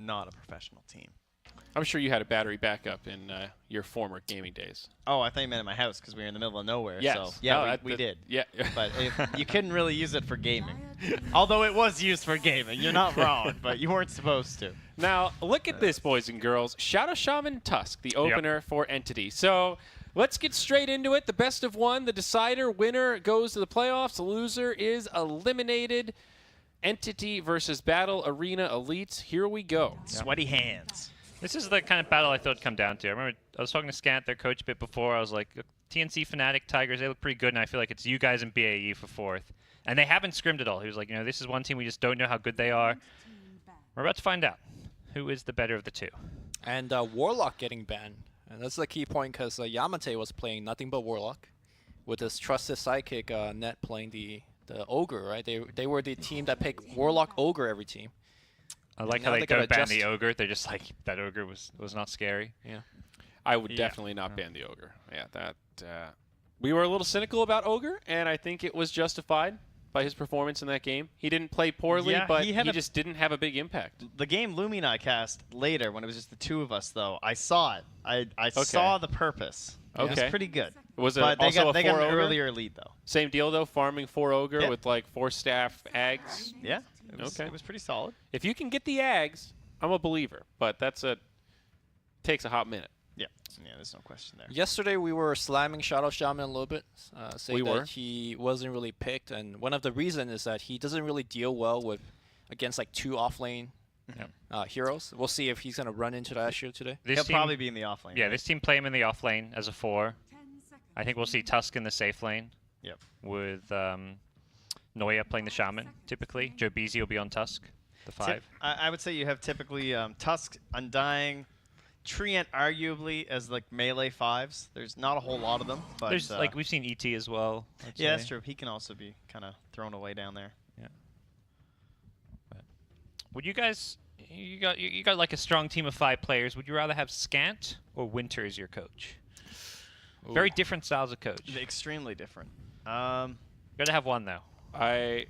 not a professional team. I'm sure you had a battery backup in your former gaming days. Oh, I thought you meant in my house because we were in the middle of nowhere. Yes. So, yeah, No, we did. Yeah. But you couldn't really use it for gaming. Although it was used for gaming. You're not wrong, but you weren't supposed to. Now, look at this, boys and girls. Shadow Shaman Tusk, the opener for Entity. So let's get straight into it. The best of one, the decider, winner goes to the playoffs. The loser is eliminated. Entity versus Battle Arena Elites. Here we go. Sweaty hands. This is the kind of battle I thought it'd come down to. I remember I was talking to Scant, their coach, a bit before. I was like, TNC, Fnatic, Tigers, they look pretty good, and I feel like it's you guys and B.A.E for fourth. And they haven't scrimmed at all. He was like, this is one team we just don't know how good they are. We're about to find out who is the better of the two. And Warlock getting banned. And that's the key point because Yamate was playing nothing but Warlock with his trusted sidekick Net playing the Ogre, right? They were the team that picked Warlock Ogre every team. I like how they don't ban the Ogre. They're just like, that Ogre was not scary. Yeah. I would definitely not ban the Ogre. Yeah, we were a little cynical about Ogre, and I think it was justified by his performance in that game. He didn't play poorly, but he just didn't have a big impact. The game Luminous cast later, when it was just the two of us, though, I saw it. I saw the purpose. Okay. It was pretty good. Was it but also they got an Ogre? earlier lead, though. Same deal, though, farming 4 Ogre with like 4 staff Ags? Yeah. It was pretty solid. If you can get the Ags, I'm a believer, but takes a hot minute. Yeah, there's no question there. Yesterday we were slamming Shadow Shaman a little bit, saying that he wasn't really picked, and one of the reasons is that he doesn't really deal well against like 2 offlane heroes. We'll see if he's going to run into that issue today. He'll probably be in the offlane. Yeah, this team play him in the offlane as a 4. I think we'll see Tusk in the safe lane. Yep. With Noya playing the Shaman, typically. Joe Beasy will be on Tusk, the 5. I would say you have typically Tusk, Undying, Treant arguably as like melee 5s. There's not a whole lot of them. But there's like we've seen ET as well. Yeah, that's true. He can also be kind of thrown away down there. Yeah. But would you guys, you got like a strong team of 5 players. Would you rather have Scant or Winter as your coach? Ooh. Very different styles of coach. Extremely different. Gotta have one though. I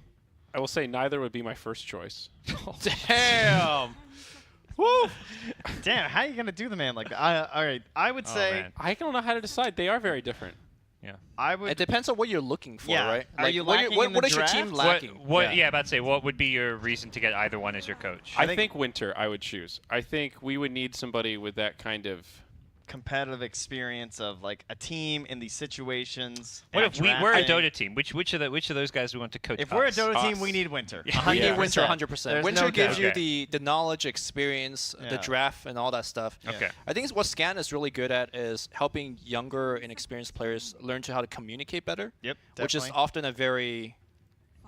will say neither would be my first choice. Damn. Woo! Damn, how are you going to do the man like that? All right, I would say... I don't know how to decide. They are very different. Yeah. It depends on what you're looking for, right? Are you lacking in the what is your draft? team lacking? Yeah, about to say, what would be your reason to get either one as your coach? I think Winter I would choose. I think we would need somebody with that kind of competitive experience of like a team in these situations. What if we're a Dota team? Which of those guys we want to coach? If we're a Dota team, we need Winter. We need Winter 100%. Winter gives you the knowledge, experience, the draft, and all that stuff. Okay. I think what Scan is really good at is helping younger, inexperienced players learn how to communicate better. Yep. Which is often a very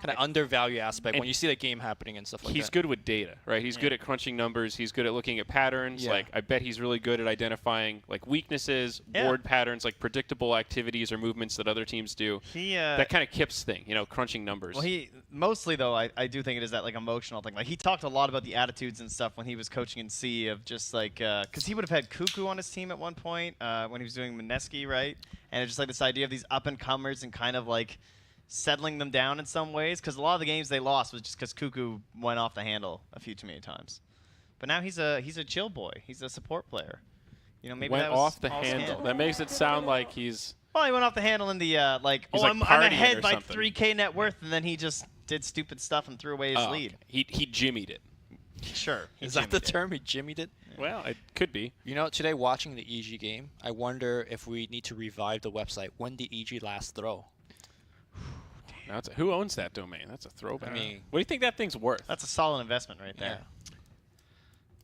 kind of undervalued aspect when you see the game happening and stuff like that. He's good with data, right? He's good at crunching numbers. He's good at looking at patterns. Like, I bet he's really good at identifying like weaknesses, board patterns, like predictable activities or movements that other teams do. That kind of Kip's thing, crunching numbers. Well, mostly though, I do think it is that like emotional thing. Like he talked a lot about the attitudes and stuff when he was coaching in C of just like because he would have had Cuckoo on his team at one point when he was doing Mineski, right? And it's just like this idea of these up and comers and kind of like settling them down in some ways, because a lot of the games they lost was just because Cuckoo went off the handle a few too many times. But now he's a chill boy. He's a support player. Maybe went that was off the handle. That makes it sound like he's. Well, he went off the handle in the I'm ahead by 3K net worth, and then he just did stupid stuff and threw away his lead. He jimmied it. Sure. Is that the term? He jimmied it? Well, it could be. Today watching the EG game, I wonder if we need to revive the website. When did EG last throw? Who owns that domain? That's a throwback. I mean, what do you think that thing's worth? That's a solid investment right there. Yeah.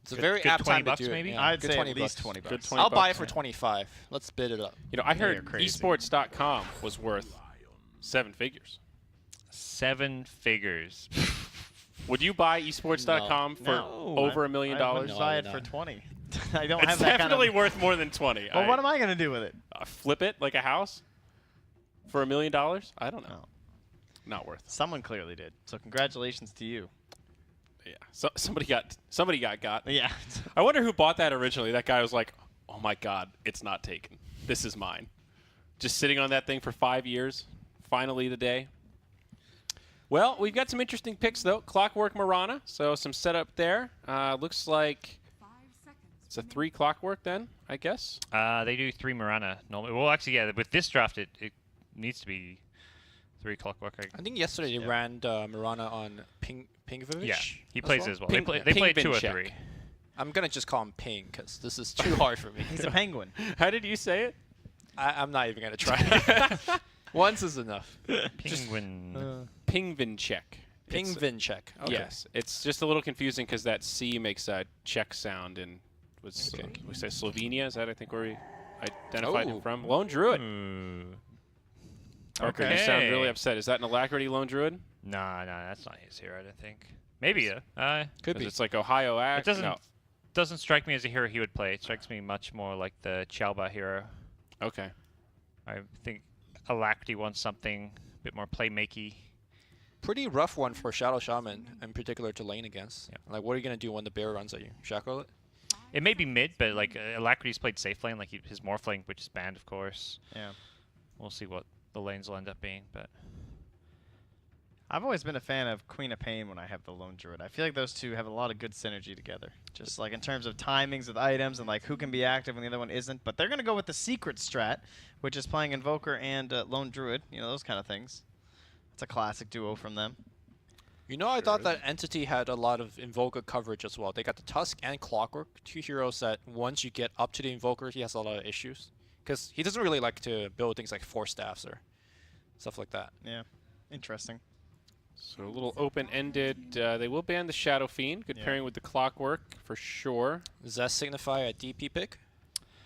It's a very apt time to do maybe? it. Yeah, I'd say at least 20 bucks. Good 20 I'll buy it bucks, for 25. Let's bid it up. I heard esports.com was worth 7 figures. 7 figures. Would you buy esports.com for over $1 million? I would buy it for 20. I don't have that kind of... It's definitely worth more than 20. Well, what am I going to do with it? Flip it like a house for $1 million? I don't know. No. Not worth it. Someone clearly did. So congratulations to you. Yeah. So somebody got. Yeah. I wonder who bought that originally. That guy was like, "Oh my God, it's not taken. This is mine." Just sitting on that thing for 5 years. Finally, the day. Well, we've got some interesting picks, though. Clockwork Mirana, so some setup there. Looks like it's a 3 Clockwork then, I guess. They do 3 Mirana normally. Well, actually, yeah, with this draft, it needs to be 3 Clockwork. I think yesterday they ran Mirana on Pingvovich. Yeah, he plays as well. They play Ping 2 or check. 3. I'm going to just call him Ping because this is too hard for me. He's a penguin. How did you say it? I'm not even going to try. Once is enough. Penguin. Pingvin check. Pingvin check. Okay. Yes, it's just a little confusing because that C makes a Czech sound in we say Slovenia. Is that I think where we identified him from? Lone Druid. Parker, you sound really upset. Is that an Alacrity Lone Druid? Nah, that's not his hero. I don't think. Maybe Could be. It's like Ohio Act. It doesn't strike me as a hero he would play. It strikes me much more like the Chalba hero. Okay. I think Alacrity wants something a bit more playmakey. Pretty rough one for Shadow Shaman, in particular to lane against. Yeah. Like, what are you going to do when the bear runs at you? Shackle it? It may be mid, but like Alacrity's played safe lane, like his morph lane, which is banned, of course. Yeah. We'll see what the lanes will end up being, but I've always been a fan of Queen of Pain when I have the Lone Druid. I feel like those two have a lot of good synergy together. Just like in terms of timings with items and like who can be active when the other one isn't. But they're going to go with the secret strat, which is playing Invoker and Lone Druid. You know, those kind of things. It's a classic duo from them. You know, I thought that Entity had a lot of Invoker coverage as well. They got the Tusk and Clockwork, 2 heroes that once you get up to the Invoker, he has a lot of issues. Because he doesn't really like to build things like Force Staffs or stuff like that. Yeah, interesting. So a little open-ended. They will ban the Shadow Fiend. Good pairing with the Clockwork for sure. Does that signify a DP pick?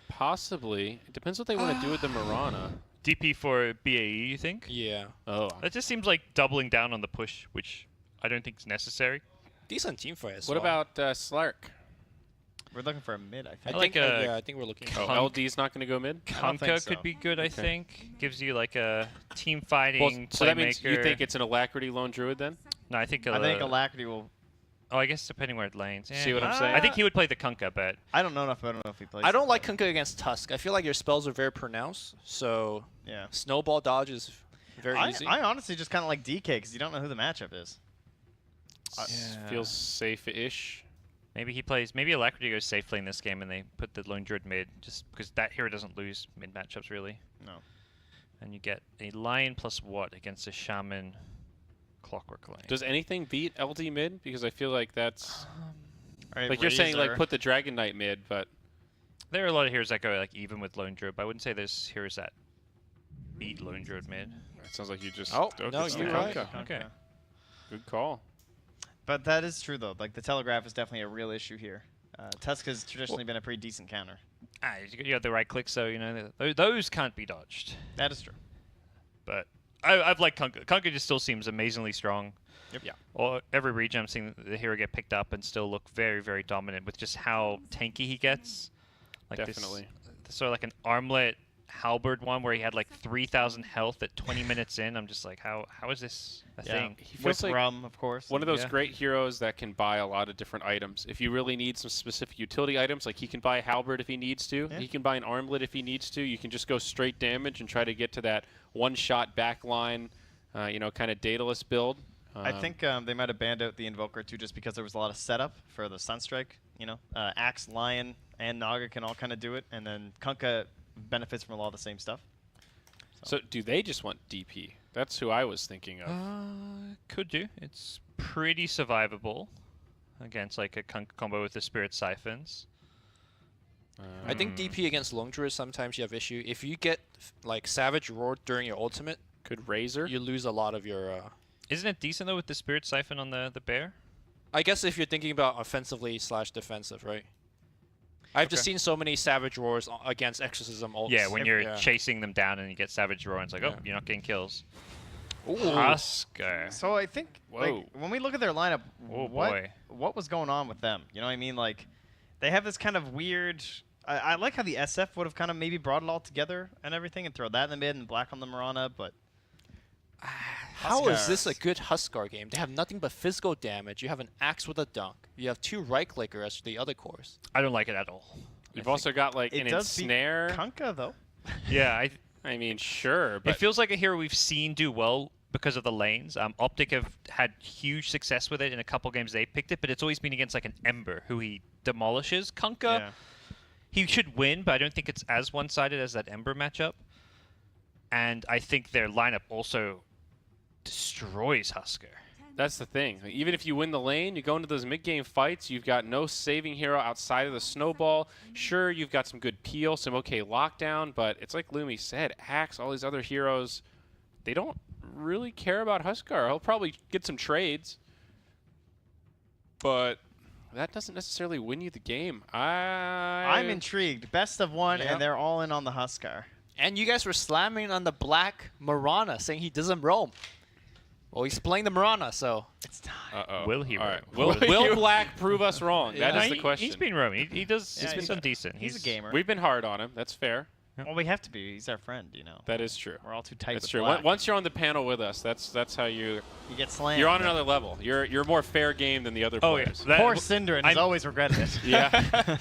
Possibly. It depends what they want to do with the Mirana. DP for B.A.E, you think? Yeah. Oh. That just seems like doubling down on the push, which I don't think is necessary. Decent team fight as What well. about Slark? We're looking for a mid, I I think. think, like yeah, I think we're looking. Oh, Kunk. LD's not going to go mid? I don't think Kunkka so. could be good, I Okay. think. Gives you like a team fighting Well, playmaker. so that means you think it's an Alacrity Lone Druid then? No, I think I think Alacrity will... Oh, I guess depending where it lanes. See what I'm saying? I think he would play the Kunkka, but I don't know enough. I don't know if he plays. I don't it, like but- Kunkka against Tusk. I feel like your spells are very pronounced, so Yeah. Snowball dodge is very easy. I honestly just kind of like DK because you don't know who the matchup is. Feels safe-ish. maybe Alacrity goes safe lane this game and they put the Lone Druid mid, just because that hero doesn't lose mid matchups really. No. And you get a Lion plus what against a Shaman Clockwork lane. Does anything beat LD mid? Because I feel like that's... Right, like you're saying, like Razor. put the Dragon Knight mid, but... There are a lot of heroes that go like even with Lone Druid, but I wouldn't say there's heroes that beat Lone Druid mid. It sounds like you just... Oh, okay, no, it's you're the right. Kunkka. Okay. Good call. But that is true though. Like the telegraph is definitely a real issue here. Tusk has traditionally been a pretty decent counter. You have the right click, so you know those can't be dodged. That is true. But I've liked Kunkka. Kunkka just still seems amazingly strong. Yep. Yeah. Or every region I'm seeing the hero get picked up and still look very, very dominant with just how tanky he gets. Like Definitely. This sort of like an armlet halberd one where he had like 3,000 health at 20 minutes in. I'm just like, how is this a thing? He With feels like Rum, of course. one of those Yeah. great heroes that can buy a lot of different items. If you really need some specific utility items, like he can buy a halberd if he needs to. Yeah. He can buy an armlet if he needs to. You can just go straight damage and try to get to that one-shot backline, kind of Daedalus build. I think they might have banned out the Invoker too, just because there was a lot of setup for the Sunstrike. You know, Axe, Lion, and Naga can all kind of do it, and then Kunkka benefits from a lot of the same stuff. So do they just want DP? That's who I was thinking of. Could do. It's pretty survivable against like a Kunkka combo with the Spirit Siphons. I think DP against Lone Druid sometimes you have issue. If you get like Savage Roar during your ultimate, Could Razor? you lose a lot of your. Isn't it decent though with the Spirit Siphon on the bear? I guess if you're thinking about offensively/defensive, right? I've just seen so many Savage Roars against Exorcism ults. Yeah, when you're Yeah. chasing them down and you get Savage Roar, and it's like, oh, Yeah. you're not getting kills. Ooh. Husker. So I think Whoa. like, when we look at their lineup, Oh, what boy. what was going on with them? You know what I mean? Like they have this kind of weird. I like how the SF would have kind of maybe brought it all together and everything, and throw that in the mid and black on the Mirana, but. How is this a Huskars. good Huskar game? They have nothing but physical damage. You have an Axe with a Dunk. You have 2 right-clicker as the other cores. I don't like it at all. You've also got like It an does beat ensnare. Kunkka though. Yeah, I mean, sure, it but feels like a hero we've seen do well because of the lanes. Optic have had huge success with it in a couple games they picked it, but it's always been against like an Ember who he demolishes. Kunkka, he should win, but I don't think it's as one-sided as that Ember matchup. And I think their lineup also destroys Husker. That's the thing. Even if you win the lane, you go into those mid-game fights, you've got no saving hero outside of the snowball. Sure, you've got some good peel, some okay lockdown, but it's like Lumi said, Axe, all these other heroes, they don't really care about Huskar. He'll probably get some trades, but that doesn't necessarily win you the game. I'm intrigued. Best of one, and they're all in on the Huskar. And you guys were slamming on the black Mirana, saying he doesn't roam. Well, he's playing the Mirana, so it's time. Uh-oh. Will he roam? Right. Will Black prove us wrong? That is the question. He's been roaming. He's been so decent. He's a gamer. We've been hard on him. That's fair. Well, we have to be. He's our friend, you know. That is true. We're all too tight. That's with true. Black. Once you're on the panel with us, that's how you get slammed. You're on another level. You're more fair game than the other players. Yeah. Poor Synderen has always regretted it. Yeah.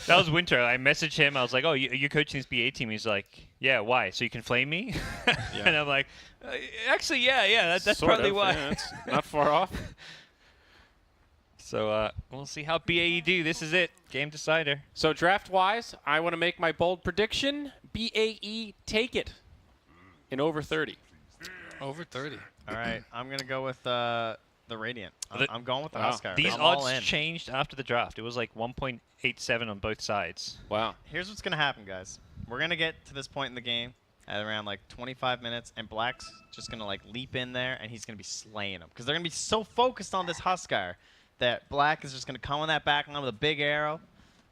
That was Winter. I messaged him. I was like, "Oh, you're coaching this B.A.E team." He's like, "Yeah, why? So you can flame me?" And I'm like, "Actually, yeah. That's Sort probably of, why." Yeah, that's not far off. So we'll see how B.A.E do. This is it. Game decider. So draft-wise, I want to make my bold prediction. B.A.E take it in over 30. over 30. All right, I'm going to go with the Radiant. I'm going with the Huskar. These I'm all odds in. changed after the draft. It was like 1.87 on both sides. Wow. Here's what's going to happen, guys. We're going to get to this point in the game at around like 25 minutes, and Black's just going to like leap in there, and he's going to be slaying them. Because they're going to be so focused on this Huskar that Black is just going to come on that back line with a big arrow.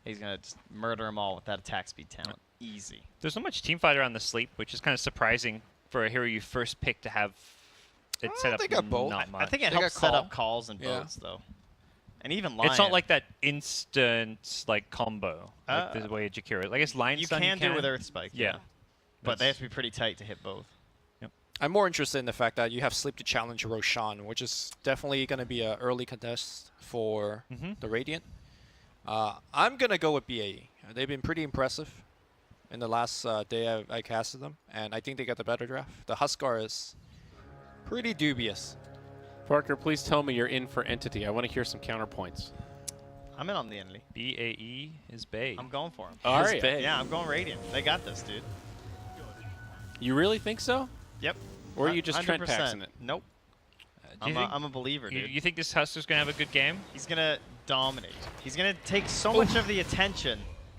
He's going to just murder them all with that attack speed talent. Easy. There's not much team fighter on the sleep, which is kind of surprising for a hero you first pick to have it set up. They got both. Not much. I think it They helps got set call. up calls and Yeah. boats, though. And even Lion. It's not like that instant like combo, like the way Jakiro. Like it's Lion you Stun can do with Earth Spike. Yeah. But they have to be pretty tight to hit both. I'm more interested in the fact that you have Sleep to challenge Roshan, which is definitely going to be an early contest for the Radiant. I'm going to go with B.A.E. They've been pretty impressive in the last day I casted them, and I think they got the better draft. The Huskar is pretty dubious. Parker, please tell me you're in for Entity. I want to hear some counterpoints. I'm in on the Enly. B.A.E is B.A.E. I'm going for him. All right. Yeah, I'm going Radiant. They got this, dude. You really think so? Yep. Or are you just 100%. TrentPaxing it? Nope. Do you think- I'm a believer, dude. You think this Husker's gonna have a good game? He's going to dominate. He's going to take so much of the attention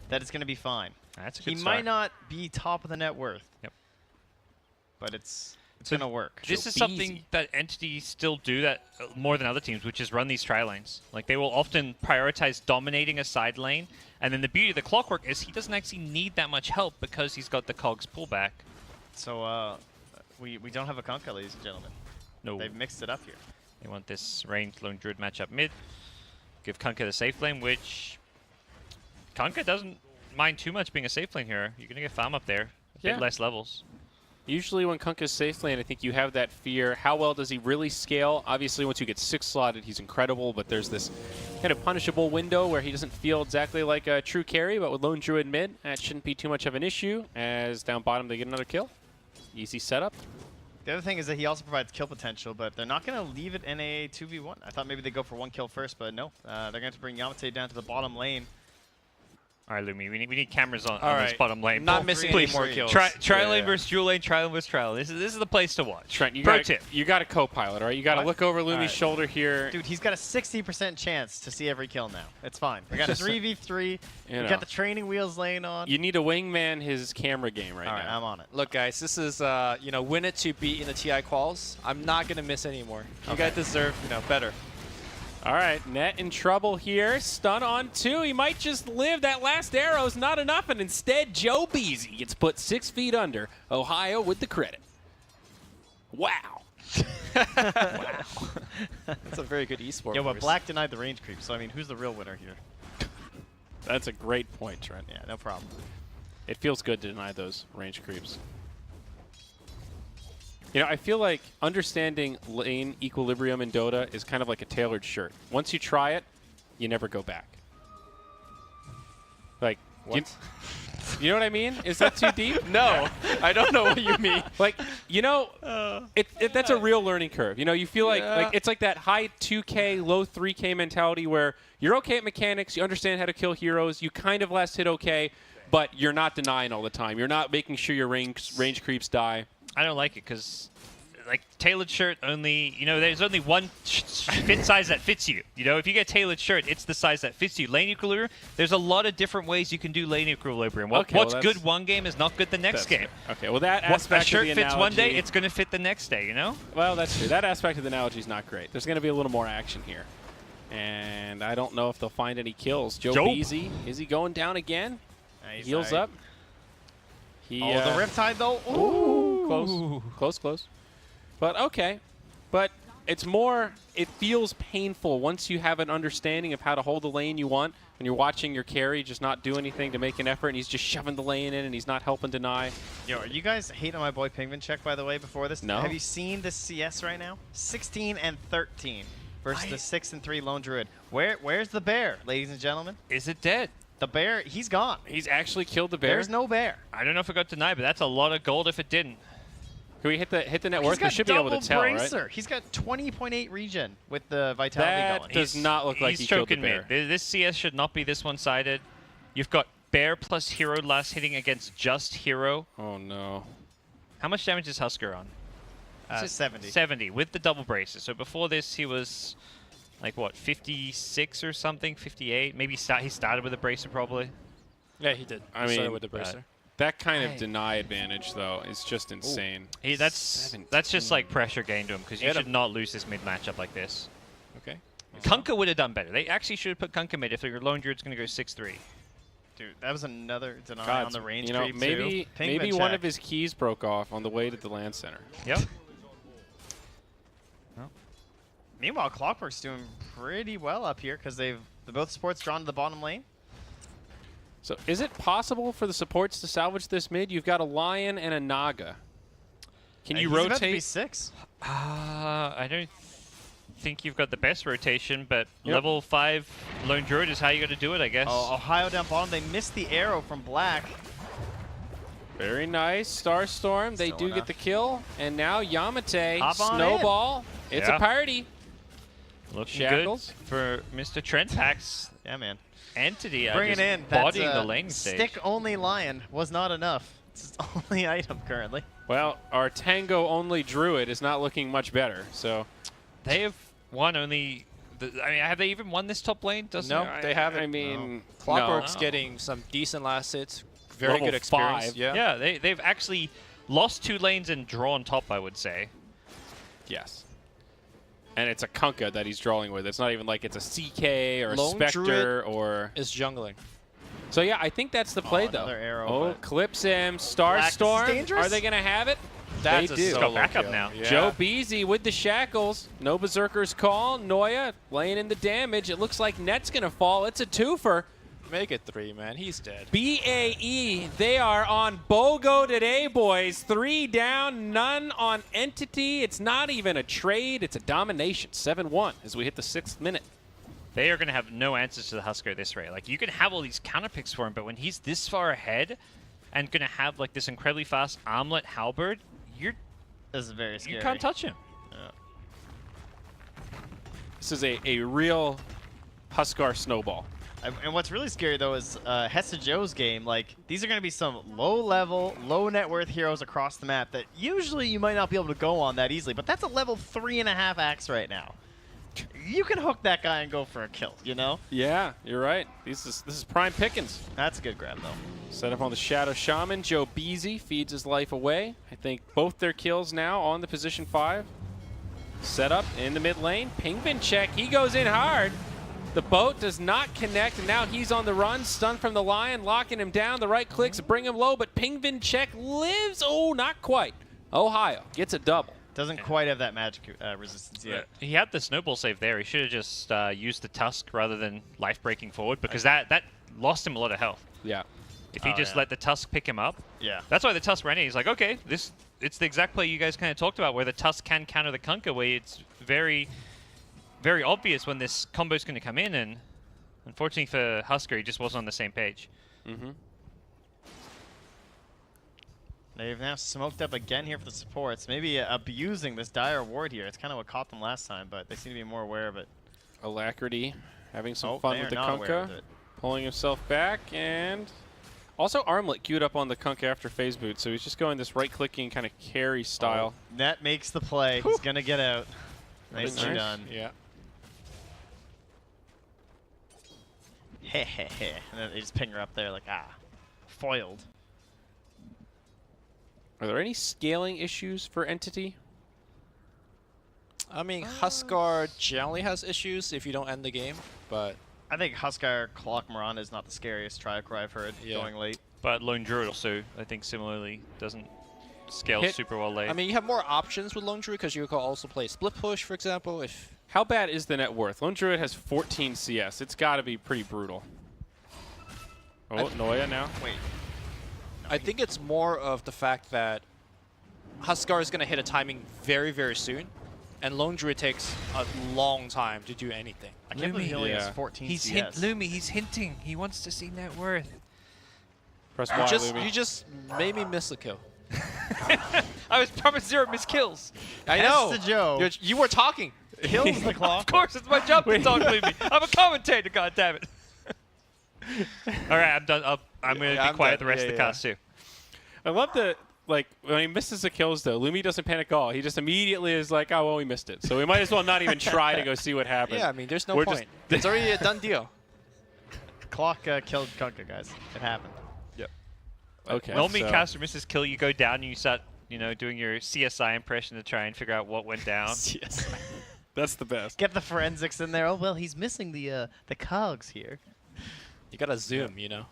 that it's going to be fine. That's a good He start. might not be top of the net worth. Yep. But it's going to work. This is something that entities still do that more than other teams, which is run these tri lanes. Like they will often prioritize dominating a side lane, and then the beauty of the Clockwork is he doesn't actually need that much help because he's got the cogs pullback. So we don't have a Kunkka, ladies and gentlemen. No, They've mixed it up here. they want this ranged Lone Druid matchup mid. Give Kunkka the safe lane, which Kunkka doesn't mind too much being a safe lane hero. You're gonna get farm up there, a bit less levels. Usually when Kunkka's safe lane, I think you have that fear. How well does he really scale? Obviously, once you get 6 slotted, he's incredible, but there's this kind of punishable window where he doesn't feel exactly like a true carry, but with Lone Druid mid, that shouldn't be too much of an issue, as down bottom they get another kill. Easy setup. The other thing is that he also provides kill potential, but they're not going to leave it in a 2v1. I thought maybe they'd go for 1 kill first, but no. They're going to bring Yamate down to the bottom lane. All right, Lumi, we need cameras on this right. bottom lane. Not missing any more kills. Tri lane versus dual lane, tri lane versus tri lane. This is the place to watch. Trent, you Pro got tip. you got a co-pilot, all right? You got to What? look over Lumi's right. shoulder here. Dude, he's got a 60% chance to see every kill now. It's fine. We got 3v3. You We know. got the training wheels laying on. You need to wingman his camera game right All right, now. I'm on it. Look, guys, this is win it to beat in the TI quals. I'm not gonna miss anymore. You guys deserve better. All right, Net in trouble here. Stun on 2. He might just live. That last arrow's not enough, and instead Joe Beasy gets put 6 feet under. Ohio with the credit. Wow. That's a very good esport. Yeah, but verse. Black denied the range creep, so I mean, who's the real winner here? That's a great point, Trent. Yeah, no problem. It feels good to deny those range creeps. You know, I feel like understanding lane equilibrium in Dota is kind of like a tailored shirt. Once you try it, you never go back. Like, What? You know what I mean? Is that too deep? No, I don't know what you mean. Like, you know, that's a real learning curve. You know, you feel like it's like that high 2K, low 3K mentality where you're okay at mechanics, you understand how to kill heroes, you kind of last hit okay, but you're not denying all the time. You're not making sure your range creeps die. I don't like it because, like, tailored shirt only, you know, there's only one fit size that fits you. You know, if you get tailored shirt, it's the size that fits you. Lane equilibrium, there's a lot of different ways you can do lane equilibrium. What's good one game is not good the next game. Okay, well, that aspect a shirt of the fits analogy, one day, it's going to fit the next day, you know? Well, that's true. That aspect of the analogy is not great. There's going to be a little more action here. And I don't know if they'll find any kills. Joe B.A.E, is he going down again? Heals up. The Riptide, though. Ooh. Close. But okay. But it's more, it feels painful once you have an understanding of how to hold the lane you want, when you're watching your carry just not do anything to make an effort, and he's just shoving the lane in, and he's not helping deny. Yo, are you guys hating on my boy Penguin Check, by the way, before this? No. Have you seen this CS right now? 16 and 13 versus the 6 and 3 Lone Druid. Where's the bear, ladies and gentlemen? Is it dead? The bear, he's gone. He's actually killed the bear. There's no bear. I don't know if it got denied, but that's a lot of gold if it didn't. Can we hit the net worth? We should be able to tell, right? He's got 20.8 regen with the vitality going. That does not look like he killed the bear. This CS should not be this one-sided. You've got bear plus hero last hitting against just hero. Oh, no. How much damage is Husker on? 70. 70 with the double braces. So before this, he was like, what, 56 or something? 58? Maybe he started with a bracer, probably. Yeah, he did. I mean, started with the bracer. That kind of deny advantage, though, is just insane. That's just like pressure gain to him, because you should not lose this mid matchup like this. Okay. Kunkka would have done better. They actually should have put Kunkka mid if your Lone Druid's going to go 6-3. Dude, that was another deny on the range creep, maybe too. Maybe one of his keys broke off on the way to the land center. Yep. Meanwhile, Clockwork's doing pretty well up here because both supports drawn to the bottom lane. So is it possible for the supports to salvage this mid? You've got a Lion and a Naga. Can you rotate? About to be 6. I don't think you've got the best rotation, but level 5 Lone Druid is how you got to do it, I guess. Oh, Ohio down bottom. They missed the arrow from Black. Very nice. Starstorm. They do get the kill. And now Yamate. Snowball. It's a party. Looking Shackles good for Mr. TrentPax. Yeah, man. Entity. Bringing in bodying the lane stage. Stick-only Lion was not enough. It's his only item currently. Well, our Tango-only Druid is not looking much better, so... They have won only... I mean, have they even won this top lane? No, they haven't. I mean... Clockwork's getting some decent last hits. Very good experience. 5. Yeah, they've actually lost 2 lanes and drawn top, I would say. Yes. And it's a Kunkka that he's drawing with. It's not even like it's a CK or a Lone Spectre Druid or... is jungling. So yeah, I think that's the play though. Arrow, clips him. Starstorm. Are they going to have it? That's they a do. solo backup kill. now. Yeah. Joe B.A.E with the shackles. No Berserker's call. Noya laying in the damage. It looks like net's going to fall. It's a twofer. Make it 3, man. He's dead. B.A.E, they are on BOGO today, boys. 3 down, none on Entity. It's not even a trade. It's a domination. 7-1 as we hit the 6th minute. They are going to have no answers to the Husker this rate. Like, you can have all these counter picks for him, but when he's this far ahead and going to have like this incredibly fast armlet halberd, this is very scary. You can't touch him. This is a real Huskar snowball. And what's really scary, though, is Hessa Joe's game. Like, these are going to be some low-level, low-net-worth heroes across the map that usually you might not be able to go on that easily. But that's a level 3.5 axe right now. You can hook that guy and go for a kill, you know? Yeah, you're right. This is prime pickings. That's a good grab, though. Set up on the Shadow Shaman. Joe B.A.E feeds his life away. I think both their kills now on the position 5. Set up in the mid lane. Penguin check. He goes in hard. The boat does not connect, and now he's on the run. Stun from the Lion, locking him down. The right clicks bring him low, but Penguin check lives. Oh, not quite. Ohio gets a double. Doesn't quite have that magic resistance yet. He had the snowball save there. He should have just used the Tusk rather than life breaking forward, because that lost him a lot of health. Yeah. If he just let the Tusk pick him up. Yeah. That's why the Tusk ran in. He's like, okay, it's the exact play you guys kind of talked about, where the Tusk can counter the Kunkka, where it's very, very obvious when this combo is going to come in, and unfortunately for Husker, he just wasn't on the same page. Mm-hmm. They've now smoked up again here for the supports. Maybe abusing this dire ward here. It's kind of what caught them last time, but they seem to be more aware of it. Alacrity having some Oh, fun they with are the not aware of Kunkka. it. Pulling himself back, and also Armlet queued up on the Kunkka after phase boot, so he's just going this right-clicking kind of carry style. Oh, Net makes the play. He's going to get out. Nicely done. Yeah. Heh heh heh. And then they just ping her up there like, foiled. Are there any scaling issues for Entity? I mean, Huskar generally has issues if you don't end the game, but I think Huskar Clock Miranda is not the scariest Triacry I've heard going late. But Lone Druid also, I think, similarly doesn't scale super well late. I mean, you have more options with Lone Druid because you can also play Split Push, for example. How bad is the net worth? Lone Druid has 14 CS. It's got to be pretty brutal. Oh, Noya now. Wait. I think it's more of the fact that Huskar is going to hit a timing very, very soon, and Lone Druid takes a long time to do anything. I can't believe he only has 14 CS. Lumi, he's hinting. He wants to see net worth. Press Y, Lumi. You just made me miss a kill. I was promised 0 missed kills. I know. That's the joke. You were talking. Kills the clock. Of course, it's my job to talk, Lumi. I'm a commentator, goddammit. All right, I'm done. I'm going to be quiet the rest of the cast too. I love the, like, when he misses the kills, though, Lumi doesn't panic at all. He just immediately is like, oh, well, we missed it. So we might as well not even try to go see what happened. Yeah, I mean, there's no point. It's already a done deal. Clock killed Kunkka, guys. It happened. Yep. Okay. Normally, so caster misses kill, you go down and you start, doing your CSI impression to try and figure out what went down. Yes. that's the best. Get the forensics in there. Oh, well, he's missing the cogs here. You gotta zoom, you know.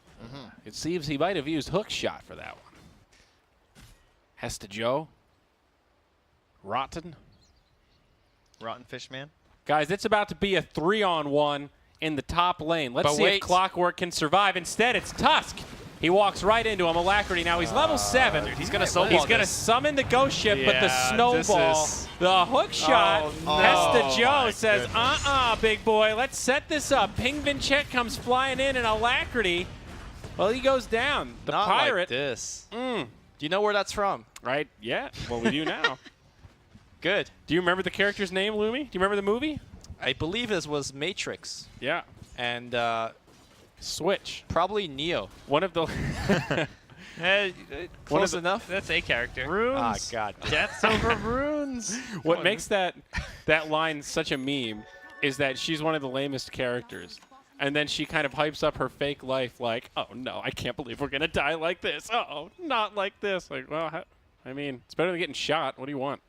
It seems he might have used hook shot for that one. Hesta Joe. Rotten. Rotten Fishman. Guys, it's about to be a 3-on-1 in the top lane. Let's see if Clockwork can survive. Instead, it's Tusk. He walks right into him. Alacrity now. He's level 7. Dude, he's gonna snowball. He's gonna summon the ghost ship, but the snowball, the hook shot. no. Hesta Joe my says, goodness. big boy, let's set this up. Ping Vinchet comes flying in, and Alacrity, well, he goes down. The Not pirate. like this. Do you know where that's from? Right? Yeah. Well, we do now. Good. Do you remember the character's name, Lumi? Do you remember the movie? I believe this was Matrix. Yeah. And Switch. probably Neo. One of the. Close enough? That's a character. Runes. Ah, God. Death's over runes. What makes that line such a meme is that she's one of the lamest characters. And then she kind of hypes up her fake life like, oh, no, I can't believe we're going to die like this. Oh, not like this. Like, well, I mean, it's better than getting shot. What do you want?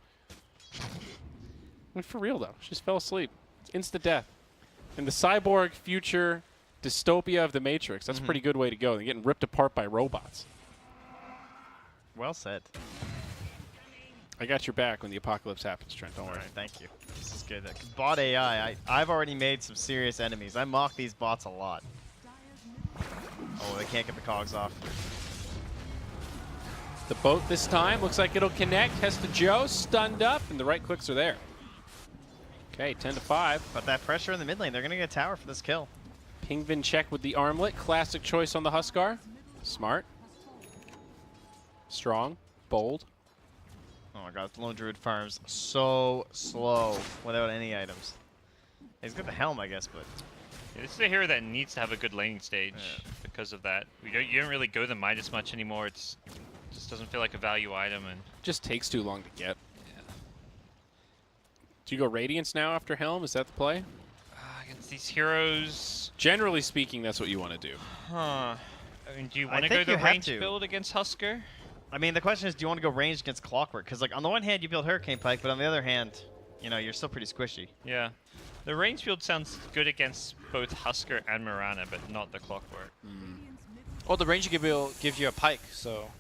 I mean, for real, though. She just fell asleep. It's insta death. In the cyborg future dystopia of the Matrix, that's a pretty good way to go. They're getting ripped apart by robots. Well said. I got your back when the apocalypse happens, Trent. Don't All worry. right, thank you. This is good. Bot AI, I've already made some serious enemies. I mock these bots a lot. Oh, they can't get the cogs off. The boat this time looks like it'll connect. Hesta Joe stunned up, and the right clicks are there. Okay, 10-5. But that pressure in the mid lane, they're going to get a tower for this kill. Pingvin check with the armlet. Classic choice on the Huskar. Smart. Strong. Bold. Oh my god, Lone Druid farms so slow without any items. He's got the helm, I guess, but... Yeah, this is a hero that needs to have a good laning stage because of that. You don't really go the Midas much anymore. It just doesn't feel like a value item. And Just takes too long to get. Yeah. Do you go Radiance now after Helm? Is that the play? against these heroes... Generally speaking, that's what you want to do. Huh. I mean, do you I want to think go you the have range to. build against Huskar? I mean, the question is, do you want to go ranged against Clockwork? Because, like, on the one hand, you build Hurricane Pike, but on the other hand, you know, you're still pretty squishy. Yeah. The range build sounds good against both Huskar and Mirana, but not the Clockwork. Oh, the ranger gives you a pike, so...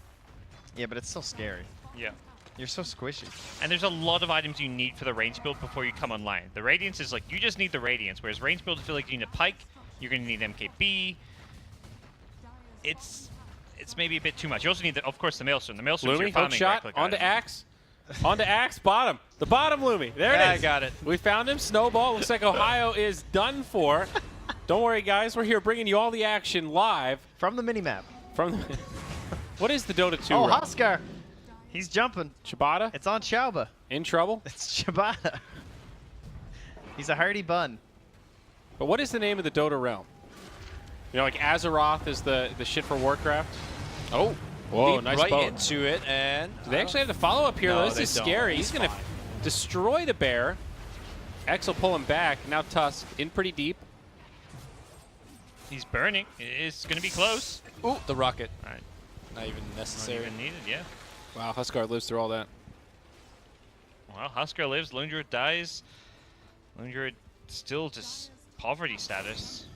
Yeah, but it's still scary. Yeah. You're so squishy. And there's a lot of items you need for the range build before you come online. The Radiance is like, you just need the Radiance, whereas range build, you feel like you need a Pike, you're going to need MKB. It's maybe a bit too much. You also need, of course, the Maelstrom. The Maelstrom is your Lumi, hook farming shot, right-click onto item. Axe. Onto Axe, bottom. The bottom Lumi. There it is. I got it. We found him. Snowball. Looks like Ohio is done for. Don't worry, guys. We're here bringing you all the action live From the minimap. from the... What is the Dota 2 Oh, run? Huskar! He's jumping. Shibata It's on Chauba. in trouble. It's Shibata. He's a hardy bun. But what is the name of the Dota realm? You know, like Azeroth is the shit for Warcraft. Oh. Whoa, Leap nice right boat. into it, and Do they actually have to follow up here? No, This they is don't. scary. He's He's going to fine. destroy the bear. X will pull him back. Now Tusk in pretty deep. He's burning. It's going to be close. ooh, the rocket. All right. Not even Not necessary. even needed, yeah. Wow, Huskar lives through all that. Well, Husker lives. Lone Druid dies. Lone Druid still just poverty status.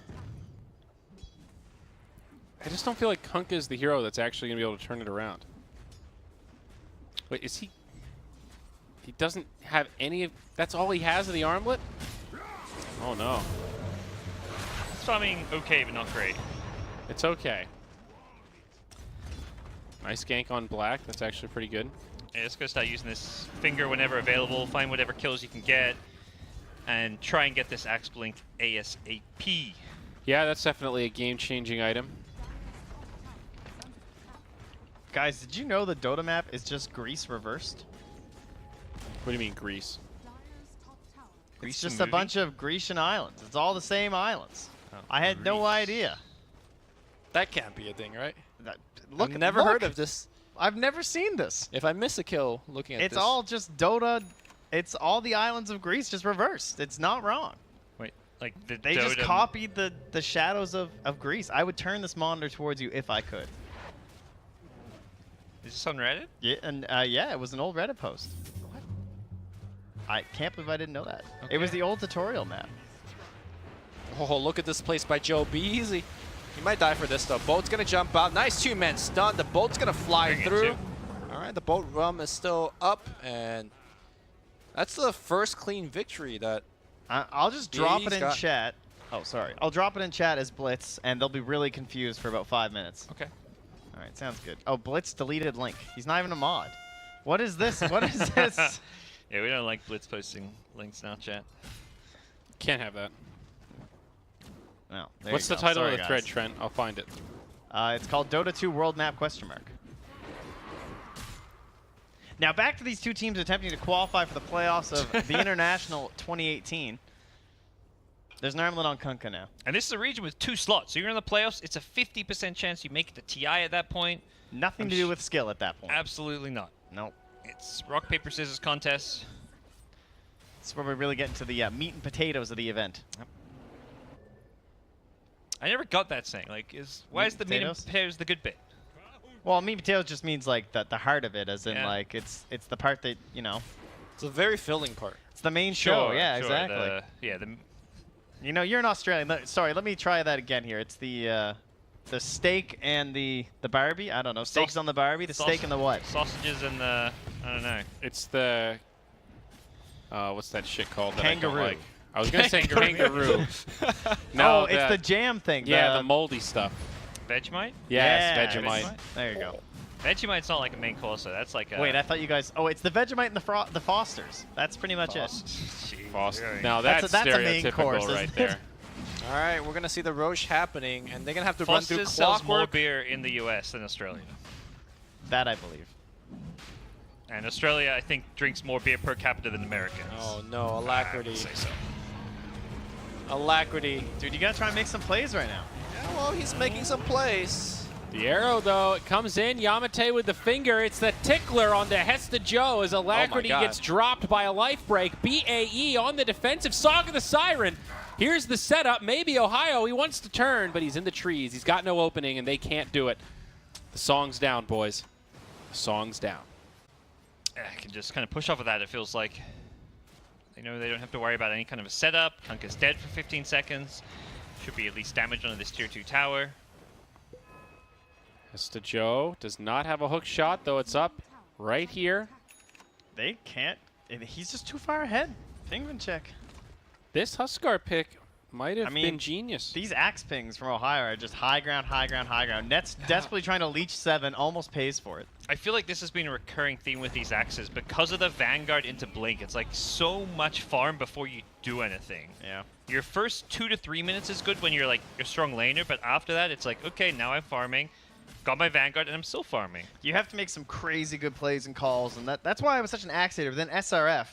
I just don't feel like Kunkka is the hero that's actually going to be able to turn it around. Wait, is he... He doesn't have any of... That's all he has of the armlet? Oh, no. It's farming okay, but not great. It's okay. Nice gank on black. That's actually pretty good. Yeah, just gonna start using this finger whenever available. Find whatever kills you can get, and try and get this Axe Blink ASAP. Yeah, that's definitely a game-changing item. Guys, did you know the Dota map is just Greece reversed? What do you mean, Greece? It's It's just a a bunch of Grecian islands. It's all the same islands. Oh, I had no Greece. idea. That can't be a thing, right? Look, I've never heard of this. I've never seen this. If I miss a kill looking at It's this. all just Dota. It's all the islands of Greece just reversed. It's not wrong. Wait, like the They just copied the shadows of Greece. I would turn this monitor towards you if I could. Is this on Reddit? Yeah, and yeah, it was an old Reddit post. What? I can't believe I didn't know that. It was Okay. the old tutorial map. Oh, look at this place by Joe. Be easy. He might die for this, though. Boat's going to jump out. Nice two-man stun. The boat's going to fly Bring it through. too. All right, the boat rum is still up, and that's the first clean victory that... I'll just drop it B.A.E's in got- chat. Oh, sorry. I'll drop it in chat as Blitz, and they'll be really confused for about 5 minutes. Okay. All right, sounds good. Oh, Blitz deleted Link. He's not even a mod. What is this? What is this? Yeah, we don't like Blitz posting links now, chat. Can't have that. No. there What's you the go. title Sorry, of the thread, guys. Trent? I'll find it. It's called Dota 2 World Map ? Now back to these two teams attempting to qualify for the playoffs of the International 2018. There's an armlet on Kunkka now. And this is a region with 2 slots, so you're in the playoffs. It's a 50% chance you make it to TI at that point. Nothing to do with skill at that point. Absolutely not. Nope. It's rock, paper, scissors contest. This is where we really get into the meat and potatoes of the event. I never got that saying. Like, why is the meat and potatoes? potatoes the good bit? Well, meat and potatoes just means like the heart of it, as in Yeah. like it's the part that, you know, It's a very filling part. it's the main show. Sure, Yeah, sure, exactly. the You know, you're an Australian. Sorry, let me try that again here. It's the steak and the Barbie. I don't know. Steaks on the Barbie. The steak and the what? sausages and the, I don't know. It's the... what's that shit called that I Kangaroo. don't like? I was going to say kangaroo. No, it's the jam thing. Yeah, the moldy stuff. Vegemite? Yes, Yeah, Vegemite. There you go. Vegemite's not like a main course, so that's like a... Wait, I thought you guys... Oh, it's the Vegemite and the Fosters. That's pretty much it. Foster. Really? Now That's that's, a main stereotypical course, right isn't there. it? All right, we're going to see the Roche happening, and they're going to have to run through Foster's sells more clockwork. beer in the US than Australia. That I believe. And Australia, I think, drinks more beer per capita than Americans. Oh, no, I alacrity. would say so. Alacrity. Dude, you gotta try and make some plays right now. Yeah, well, he's making some plays. The arrow, though, it comes in. Yamate with the finger. It's the tickler on the Hesta Joe as Alacrity God. gets dropped by a life break. B.A.E. on the defensive. Song of the Siren. Here's the setup. Maybe Ohio. He wants to turn, but he's in the trees. He's got no opening, and they can't do it. The song's down, boys. The song's down. I can just kind of push off of that, it feels like. They know they don't have to worry about any kind of a setup. Kunkka's dead for 15 seconds. Should be at least damage onto this tier 2 tower. Hesta Joe does not have a hook shot, though it's up right here. They can't. He's just too far ahead. Penguin check. This Huskar pick might have I mean, been genius. These axe pings from Ohio are just high ground, high ground, high ground. Net's desperately trying to leech 7, almost pays for it. I feel like this has been a recurring theme with these axes because of the Vanguard into Blink. It's like so much farm before you do anything. Yeah. Your first 2 to 3 minutes is good when you're like a strong laner, but after that it's like, okay, now I'm farming. got my Vanguard, and I'm still farming. You have to make some crazy good plays and calls, and that's why I was such an axator. But then SRF,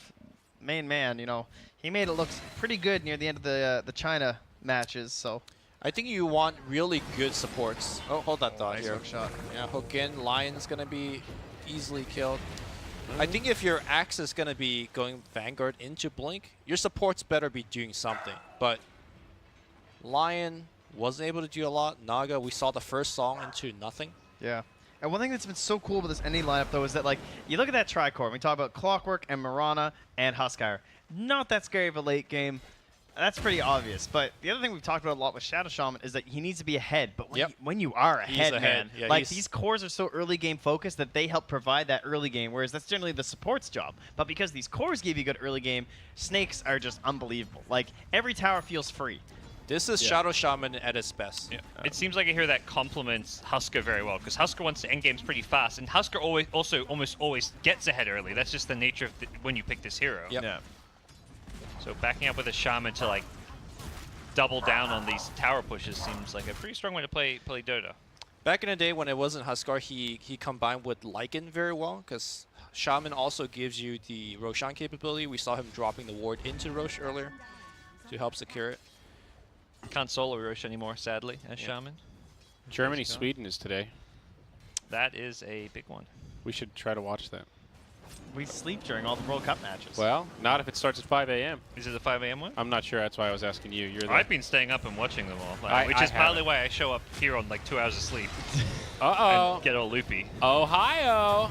main man, you know, he made it look pretty good near the end of the China matches. So I think you want really good supports. Oh, hold that thought nice here. hook shot. Yeah, hook in. Lion's going to be easily killed. I think if your axe is going to be going Vanguard into Blink, your supports better be doing something. But Lion wasn't able to do a lot. Naga, we saw the first song into nothing. Yeah. And one thing that's been so cool with this NA lineup, though, is that, like, you look at that tricore. We talk about Clockwork and Mirana and Huskar. Not that scary of a late game. That's pretty obvious. But the other thing we've talked about a lot with Shadow Shaman is that he needs to be ahead. But when you are ahead, man, Yeah, like, these cores are so early game focused that they help provide that early game, whereas that's generally the support's job. But because these cores give you good early game, Snakes are just unbelievable. Like, every tower feels free. This is Shadow Shaman at its best. Yeah. It seems like I hear that complements Huskar very well, because Huskar wants to end games pretty fast, and Huskar also almost always gets ahead early. That's just the nature of when you pick this hero. Yep. Yeah. So backing up with a Shaman to like double down on these tower pushes seems like a pretty strong way to play Dota. Back in the day when it wasn't Huskar, he combined with Lycan very well, because Shaman also gives you the Roshan capability. We saw him dropping the ward into Rosh earlier to help secure it. Can't solo Rosh anymore, sadly, as Shaman. Germany, Sweden is today. That is a big one. We should try to watch that. We sleep during all the World Cup matches. Well, not if it starts at 5 a.m. Is it the 5 a.m. one? I'm not sure. That's why I was asking you. You're the I've been staying up and watching them all, which I is partly haven't. why I show up here on like 2 hours of sleep Uh-oh. and get all loopy. Ohio.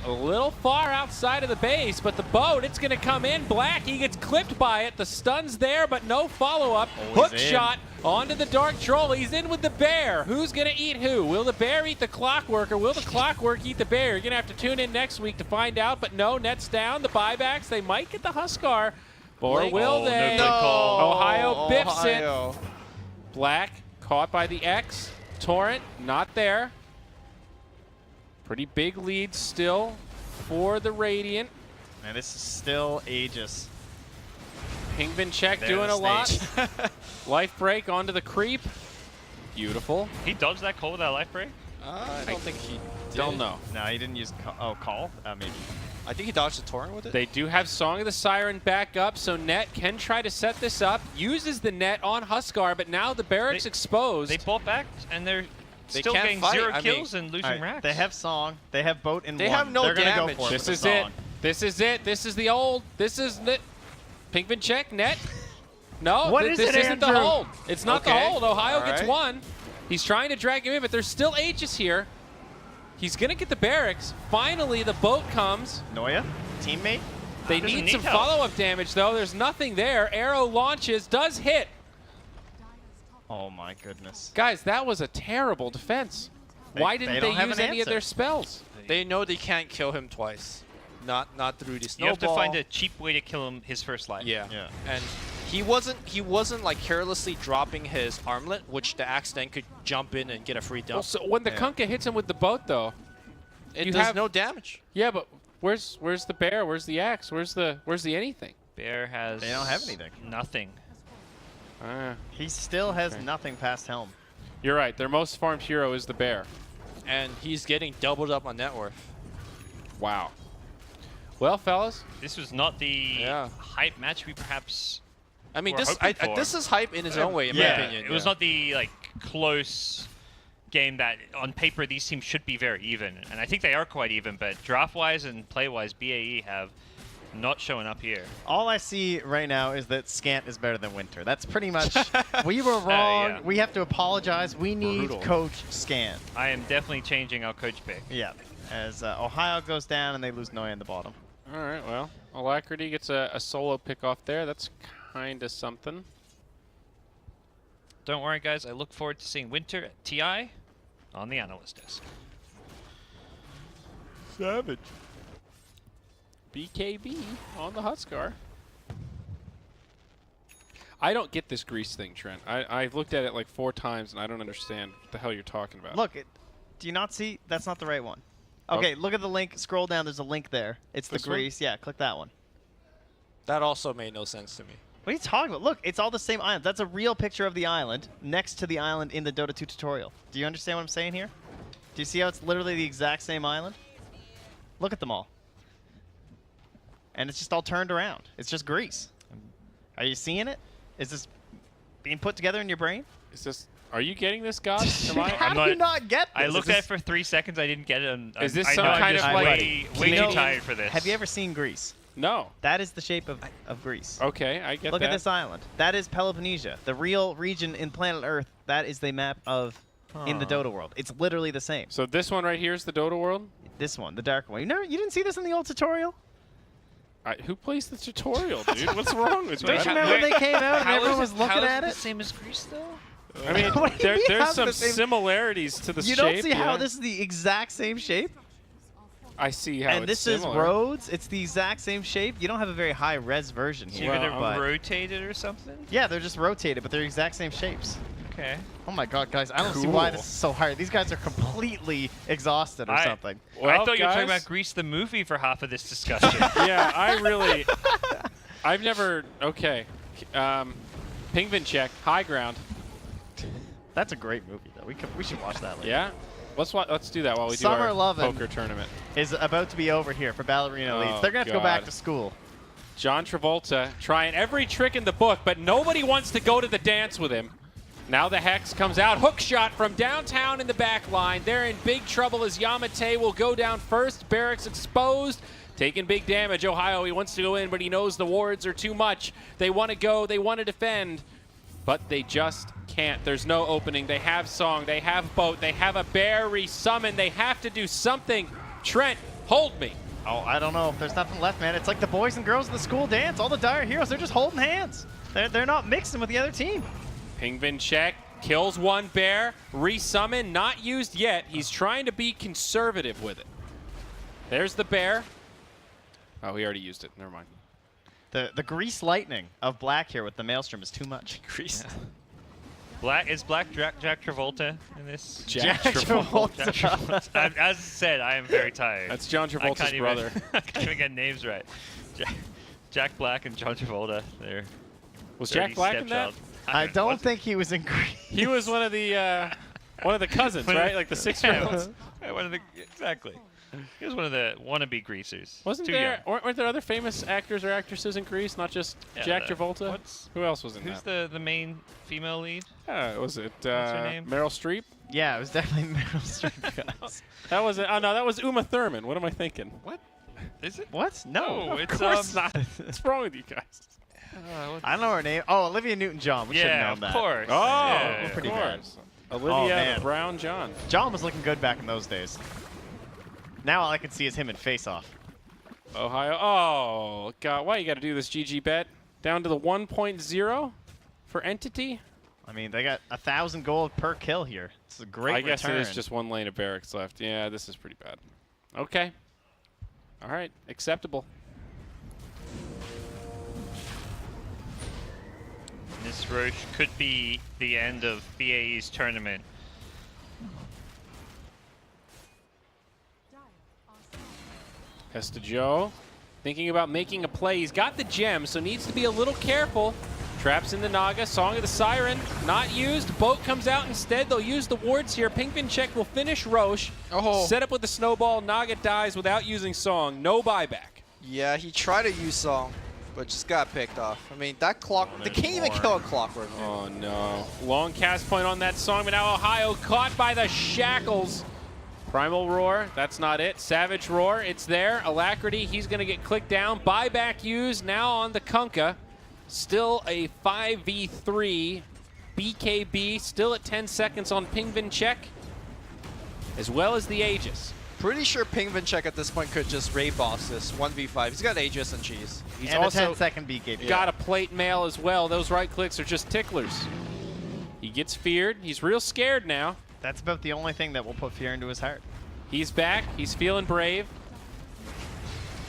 A little far outside of the base, but the boat, it's going to come in. Black, he gets clipped by it. The stun's there, but no follow-up. Hook shot onto the Dark Troll. He's in with the bear. Who's going to eat who? Will the bear eat the Clockwork, or will the Clockwork eat the bear? You're going to have to tune in next week to find out, but no, Net's down. The buybacks, they might get the Huskar, or will they? No. Call. Ohio biffs it. Black, caught by the X. Torrent, not there. Pretty big lead still for the Radiant. Man, this is still Aegis. Pingvin check There's doing a lot. Snake. Life break onto the creep. Beautiful. He dodged that call with that life break? I don't think he did. Don't know. No, he didn't use call. Maybe. I think he dodged the Torrent with it. They do have Song of the Siren back up, so Net can try to set this up. Uses the Net on Huskar, but now the barracks exposed. They bought back, and they're still can't getting fight. 0 I mean, kills and losing All right, racks. they have Song. They have Boat in They one. have no They're gonna damage. Go for it This with is the it. Song. This is it. This is the old. This is Net. Pingvin check. Net. No, What is this it, isn't the Andrew? hold. It's not the Okay. hold. Ohio All gets right. one. He's trying to drag him in, but there's still Aegis here. He's going to get the barracks. Finally, the boat comes. Noya, teammate. They Doesn't need need some help. follow-up damage, though. There's nothing there. Arrow launches, does hit. Oh my goodness. Guys, that was a terrible defense. Why They didn't don't they have use an any of answer. their spells? They know they can't kill him twice. Not through the You snowball. have to find a cheap way to kill him his first life. Yeah. Yeah. And he wasn't like carelessly dropping his armlet, which the axe then could jump in and get a free dump. Well, so when the Kunkka hits him with the boat, though, it you does have- no damage. yeah, but where's the bear? Where's the axe? Where's the anything? Bear has They don't have anything. Nothing. He still has nothing past Helm. You're right. Their most farmed hero is the bear. And he's getting doubled up on net worth. Wow. Well, fellas, This was not the Yeah. hype match we perhaps I mean, We're this hoping for. this is hype in its own way, in my opinion. It was not the like close game that on paper these teams should be very even, and I think they are quite even. But draft-wise and play-wise, B.A.E have not showing up here. All I see right now is that Scant is better than Winter. That's pretty much. We were wrong. yeah. We have to apologize. We need Brutal. Coach Scant. I am definitely changing our coach pick. Yeah. As Ohio goes down and they lose Noya in the bottom. all right. Well, Alacrity gets a solo pick off there. That's kind of something. Don't worry, guys. I look forward to seeing Winter at TI on the analyst desk. Savage. BKB on the Huskar. I don't get this grease thing, Trent. I've looked at it like 4 times, and I don't understand what the hell you're talking about. Look, do you not see? That's not the right one. Okay, look at the link. Scroll down. There's a link there. It's the This one? grease. Yeah, click that one. That also made no sense to me. What are you talking about? Look, it's all the same island. That's a real picture of the island next to the island in the Dota 2 tutorial. Do you understand what I'm saying here? Do you see how it's literally the exact same island? Look at them all. And it's just all turned around. It's just Greece. Are you seeing it? Is this being put together in your brain? Is this? Are you getting this, God? How do you not get this? I looked at it for 3 seconds. I didn't get it. And Is this I some know I'm kind just of like way too tired for this? Have you ever seen Greece? No. That is the shape of Greece. Okay, I get Look that. at this island. That is Peloponnesia. The real region in planet Earth, that is the map of in the Dota world. It's literally the same. So this one right here is the Dota world? This one, the dark one. You didn't see this in the old tutorial? Who plays the tutorial, dude? What's wrong with Don't you? you remember when they came out and How everyone is was looking at the it? same as Greece, though? I mean, What do you mean there's have some the same- similarities to the You shape. don't see how yeah. this is the exact same shape? I see how And it's this is similar. Rhodes. It's the exact same shape. You don't have a very high res version So here. you're gonna but rotate it or something? yeah, they're just rotated, but they're exact same shapes. Okay. Oh my god, guys, I don't see why Cool. this is so hard. These guys are completely exhausted or something. I Well, thought you were talking guys- about Grease the movie for half of this discussion. Yeah, I've never. Okay. Pingvin check. High ground. That's a great movie, though. We should watch that later. Yeah. Let's do that while we do Summer our Lovin'. poker tournament. Is about to be over here for Ballerina Leads. Oh, They're going to have to go back God. to school. John Travolta trying every trick in the book, but nobody wants to go to the dance with him. Now the Hex comes out. Hook shot from downtown in the back line. They're in big trouble as Yamate will go down first. Barracks exposed. Taking big damage. Ohio, he wants to go in, but he knows the wards are too much. They want to go. They want to defend. But they just can't. There's no opening. They have Song. They have Boat. They have a bear resummon. They have to do something. Trent, hold me. Oh, I don't know. If there's nothing left, man. It's like the boys and girls of the school dance. All the dire heroes, they're just holding hands. They're not mixing with the other team. Pingvin check. Kills one bear. Resummon. Not used yet. He's trying to be conservative with it. There's the bear. Oh, he already used it. Never mind. The grease lightning of Black here with the Maelstrom is too much. Grease. Is Black Jack Travolta in this? Jack Jack Travolta. Travolta. As said, I am very tired. That's John Travolta's brother. I can't even get names right. Jack Black and John Travolta. They're Was Jack Black in that? I don't think he was in Grease. He was one of the cousins, right? Like the 6-year-olds. Exactly. He was one of the wannabe greasers. Wasn't Too there? young. Weren't there other famous actors or actresses in Greece? Not just Jack Travolta. Who else was in Who's that? the main female lead? Was it her name? Meryl Streep? Yeah, it was definitely Meryl Streep. guys. That was no, that was Uma Thurman. What am I thinking? What? Is it? What? No. No, Of it's course not. What's wrong with you guys? I don't know her name. Oh, Olivia Newton-John. We should have Yeah, known of that. course. Oh, Yeah. of Pretty bad. course. Olivia man. Brown-John. John was looking good back in those days. Now all I can see is him in Face Off. Ohio. Oh, God. Why you got to do this, GG bet? Down to the 1.0 for Entity? I mean, they got 1,000 gold per kill here. It's a great I guess return. it is just one lane of barracks left. Yeah, this is pretty bad. Okay. All right. Acceptable. This Roche could be the end of B.A.E's tournament. Hesta Joe thinking about making a play. He's got the gem, so needs to be a little careful. Traps in the Naga. Song of the Siren. Not used. Boat comes out instead. They'll use the wards here. Pingvin check will finish Roche. Oh. Set up with the snowball. Naga dies without using Song. No buyback. Yeah, he tried to use Song, but just got picked off. I mean, that clock, they can't even kill a clockwork. Oh, no. Long cast point on that Song, but now Ohio caught by the shackles. Primal Roar, that's not it. Savage Roar, it's there. Alacrity, he's going to get clicked down. Buyback used now on the Kunkka. Still a 5v3. BKB still at 10 seconds on Pingvin check, as well as the Aegis. Pretty sure Pingvinchek at this point could just raid boss this 1v5. He's got Aegis and cheese. He's and also a 10-second BKB. got a plate mail as well. Those right clicks are just ticklers. He gets feared. He's real scared now. That's about the only thing that will put fear into his heart. He's back. He's feeling brave.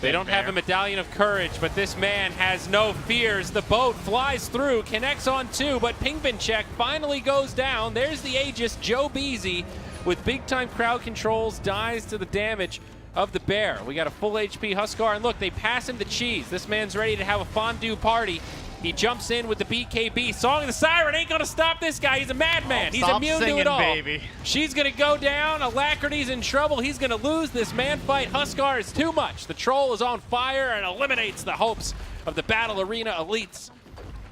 They don't have a medallion of courage, but this man has no fears. The boat flies through, connects on two, but Pingvin check finally goes down. There's the Aegis, Joe Beasy, with big-time crowd controls, dies to the damage of the bear. We got a full HP Huskar, and look, they pass him the cheese. This man's ready to have a fondue party. He jumps in with the BKB. Song of the Siren ain't going to stop this guy. He's a madman. Oh, He's stop immune to singing, it all. baby. She's going to go down. Alacrity's in trouble. He's going to lose this man fight. Huskar is too much. The troll is on fire and eliminates the hopes of the Battle Arena elites.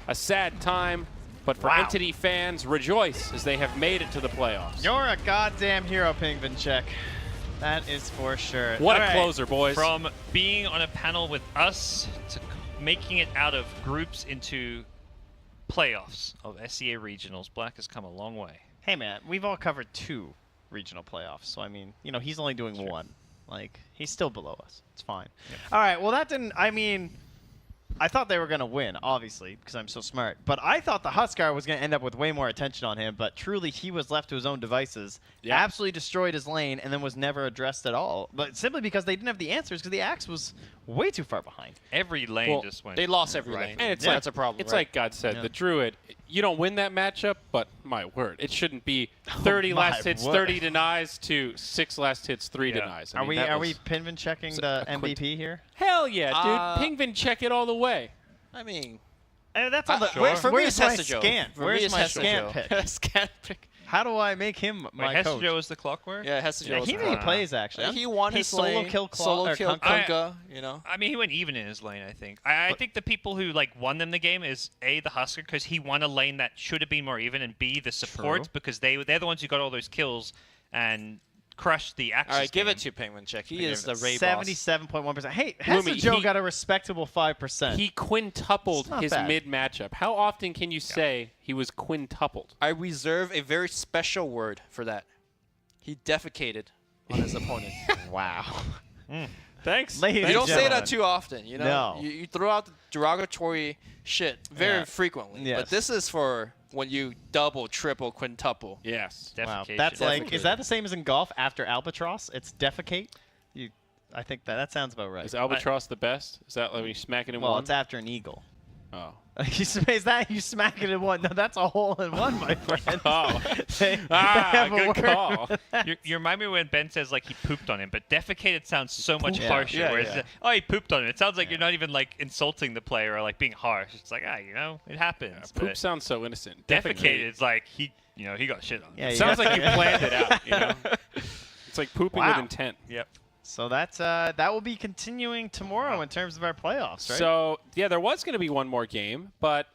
A sad time, but for Entity fans, rejoice as they have made it to the playoffs. You're a goddamn hero, Pingvinchek. That is for sure. What All a right. closer, boys. From being on a panel with us to making it out of groups into playoffs of SEA regionals, Black has come a long way. Hey, man, we've all covered 2 regional playoffs. So, I mean, you know, he's only doing 1. Like, he's still below us. It's fine. All right, well, that didn't, I mean, I thought they were going to win, obviously, because I'm so smart. But I thought the Huskar was going to end up with way more attention on him. But truly, he was left to his own devices, absolutely destroyed his lane, and then was never addressed at all. But simply because they didn't have the answers, because the Axe was way too far behind. Every lane just went. They lost every lane. And it's That's a problem. It's right? like God said, the Druid, you don't win that matchup, but my word, it shouldn't be 30 my last hits, word. 30 denies to 6 last hits, 3 denies. I Are mean, that we was Pingvinchecking a the MVP here? Hell yeah, dude. Pingvin check it all the way. I mean, That's on the. Sure. for me, Where's it's my Hestejo. scant? For me, Where's it's my Hestejo. scant pick? Scant pick. How do I make him my Wait, coach? Hestejo is the clockwork? Yeah, Hestejo. Yeah, was he the really one. plays actually. He won he his solo lane, kill solo kill Kunkka. Kunkka, you know. I mean, he went even in his lane, I think. I think the people who like won them the game is A, the Husker, because he won a lane that should have been more even, and B, the supports, because they're the ones who got all those kills and crushed the Axis. All right, give game. it to Penguin Check. He is the Ray boss. 77.1%. Hey, Lumi, Hestejo got a respectable 5%. He quintupled It's not his bad. mid matchup. How often can you say he was quintupled? I reserve a very special word for that. He defecated on his opponent. Wow. Thanks. Ladies You and don't say gentlemen. that too often, you know. No. You throw out the derogatory shit very frequently. Yes. But this is for when you double, triple, quintuple. Yes. Wow. Defecation. That's like, Defecated. is that the same as in golf after albatross? It's defecate? I think that sounds about right. Is albatross the best? Is that like when you smack it in Well, one? it's after an eagle. Oh. Is that you smack it in one? No, that's a hole in one, my friend. Oh. They have a Good word call. for that. You remind me when Ben says like he pooped on him, but defecated sounds so much Yeah. harsher. Yeah, whereas yeah. oh, he pooped on him. It sounds like you're not even like insulting the player or like being harsh. It's like it happens. Poop But sounds so innocent. defecated is like he got shit on. Yeah, him. you Sounds got like you that. planned it out, you know? It's like pooping with Wow. intent. Yep. So that's that will be continuing tomorrow in terms of our playoffs, right? So, yeah, there was going to be one more game, but